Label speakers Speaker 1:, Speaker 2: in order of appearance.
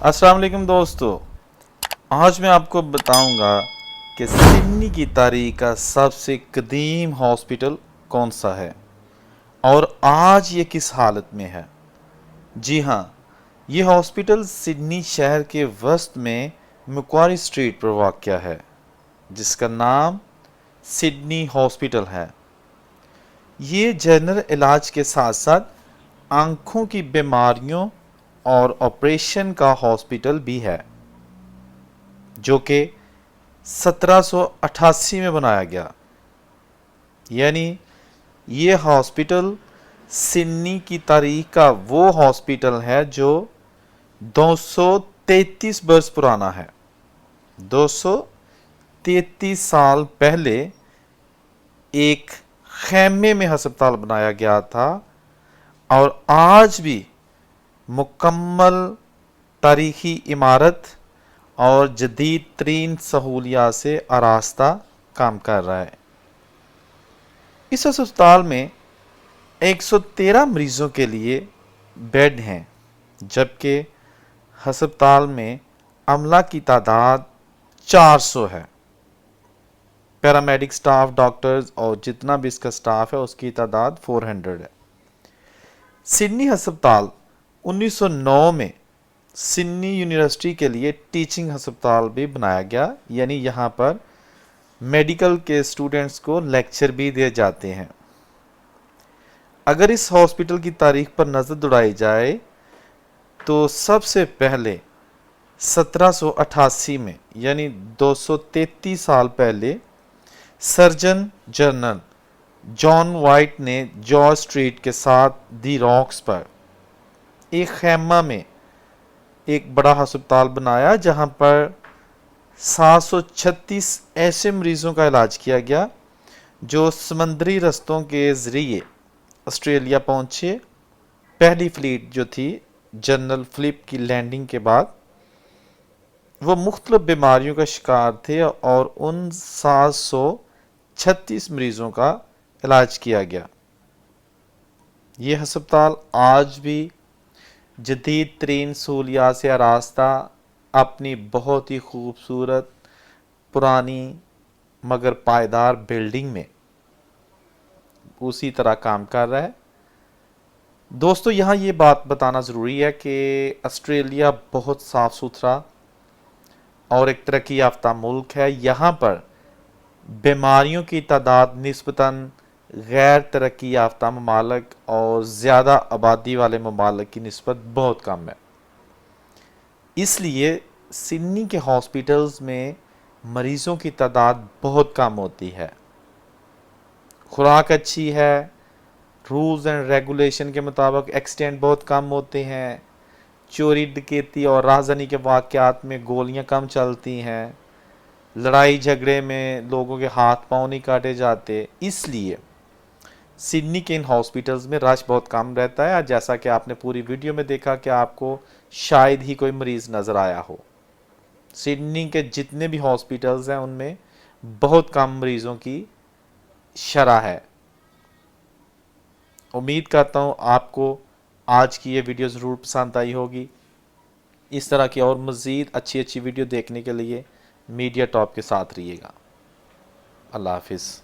Speaker 1: अस्सलाम वालेकुम दोस्तों। आज मैं आपको बताऊंगा कि सिडनी की तारीख का सबसे कदीम हॉस्पिटल कौन सा है और आज ये किस हालत में है। जी हाँ, ये हॉस्पिटल सिडनी शहर के वस्त में मक्वारी स्ट्रीट पर वाक़या है, जिसका नाम सिडनी हॉस्पिटल है। ये जनरल इलाज के साथ साथ आँखों की बीमारियों और ऑपरेशन का हॉस्पिटल भी है, जो कि 1788 में बनाया गया। यानी ये हॉस्पिटल सिडनी की तारीख का वो हॉस्पिटल है जो 233 बरस पुराना है। 233 साल पहले एक खैमे में अस्पताल बनाया गया था और आज भी मुकम्मल तारीखी इमारत और जदीद तरीन सहूलियात से आरास्ता काम कर रहा है। इस अस्पताल में 113 मरीज़ों के लिए बेड हैं, जबकि अस्पताल में अमला की तादाद 400 है। पैरामेडिक स्टाफ, डॉक्टर्स और जितना भी इसका स्टाफ है उसकी तादाद 400 है। सिडनी अस्पताल 1909 में सिडनी यूनिवर्सिटी के लिए टीचिंग अस्पताल भी बनाया गया, यानी यहाँ पर मेडिकल के स्टूडेंट्स को लेक्चर भी दिए जाते हैं। अगर इस हॉस्पिटल की तारीख पर नज़र दौड़ाई जाए तो सबसे पहले 1788 में यानी 233 साल पहले सर्जन जनरल जॉन वाइट ने जॉर्ज स्ट्रीट के साथ दी रॉक्स पर एक खैमा में एक बड़ा अस्पताल बनाया, जहां पर 736 ऐसे मरीजों का इलाज किया गया जो समंदरी रस्तों के ज़रिए ऑस्ट्रेलिया पहुंचे। पहली फ्लीट जो थी जनरल फिलिप की लैंडिंग के बाद वो मुख्तलिफ बीमारियों का शिकार थे और उन 736 मरीजों का इलाज किया गया। ये अस्पताल आज भी जदीद तरीन सहूलियात से आरास्ता अपनी बहुत ही खूबसूरत पुरानी मगर पायदार बिल्डिंग में उसी तरह काम कर रहा है। दोस्तों, यहाँ ये बात बताना ज़रूरी है कि ऑस्ट्रेलिया बहुत साफ़ सुथरा और एक तरक्की याफ्ता मुल्क है। यहाँ पर बीमारियों की तादाद निस्बतन गैर तरक्की याफ्ता ममालिक और ज़्यादा आबादी वाले ममालिक की निस्बत बहुत कम है। इसलिए सिडनी के हॉस्पिटल्स में मरीज़ों की तादाद बहुत कम होती है। खुराक अच्छी है, रूल्स एंड रेगुलेशन के मुताबिक एक्सीडेंट बहुत कम होते हैं, चोरी डकैती और राहज़नी के वाक़यात में गोलियां कम चलती हैं, लड़ाई झगड़े में लोगों के हाथ पांव नहीं काटे जाते। इसलिए सिडनी के इन हॉस्पिटल्स में रश बहुत कम रहता है। जैसा कि आपने पूरी वीडियो में देखा कि आपको शायद ही कोई मरीज़ नज़र आया हो। सिडनी के जितने भी हॉस्पिटल्स हैं उनमें बहुत कम मरीज़ों की शरह है। उम्मीद करता हूँ आपको आज की ये वीडियो ज़रूर पसंद आई होगी। इस तरह की और मज़ीद अच्छी अच्छी वीडियो देखने के लिए मीडिया टॉप के साथ रहिएगा। अल्लाह हाफिज़।